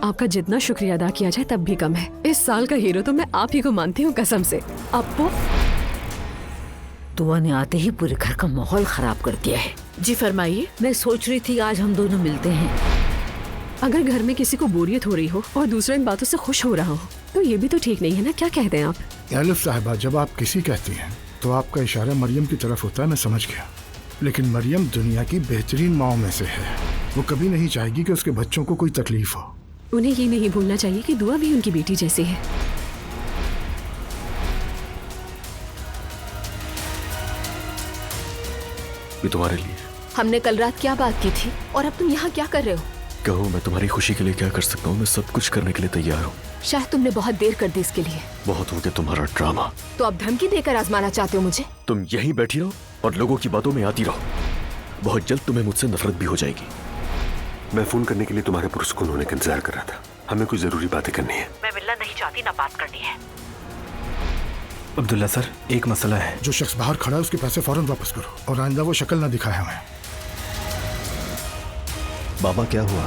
आपका जितना शुक्रिया अदा किया जाए तब भी कम है। इस साल का हीरो तो मैं आप ही को मानती हूँ कसम से। अप्पू, दुआ ने आते ही पूरे घर का माहौल खराब कर दिया है। जी फरमाइए। मैं सोच रही थी आज हम दोनों मिलते हैं। अगर घर में किसी को बोरियत हो रही हो और दूसरा इन बातों से खुश हो रहा हो तो ये भी तो ठीक नहीं है ना। क्या कहते हैं आप? एलिफ साहिबा, जब आप किसी कहती हैं तो आपका इशारा मरियम की तरफ होता है, मैं समझ गया। लेकिन मरियम दुनिया की बेहतरीन माओं में से है। वो कभी नहीं चाहेगी कि उसके बच्चों को कोई तकलीफ हो। उन्हें ये नहीं भूलना चाहिए कि दुआ भी उनकी बेटी जैसी है। ये तुम्हारे लिए। हमने कल रात क्या बात की थी और अब तुम यहाँ क्या कर रहे हो? कहो, मैं तुम्हारी खुशी के लिए क्या कर सकता हूँ? मैं सब कुछ करने के लिए तैयार हूँ। शायद तुमने बहुत देर कर दी इसके लिए। बहुत हो गया तुम्हारा ड्रामा। तो अब धमकी देकर आजमाना चाहते हो मुझे? तुम यहीं बैठी रहो और लोगों की बातों में आती रहो। बहुत जल्द तुम्हें मुझसे नफरत भी हो जाएगी। मैं फोन करने के लिए तुम्हारे पुरस्कुन होने का इंतजार कर रहा था। हमें कुछ जरूरी बातें करनी है। मैं मिलना नहीं चाहती, ना बात करनी है। अब्दुल्ला सर, एक मसला है। जो शख्स बाहर खड़ा है उसके पैसे फौरन वापस करो और आइंदा वो शक्ल ना दिखाए हमें। बाबा, क्या हुआ?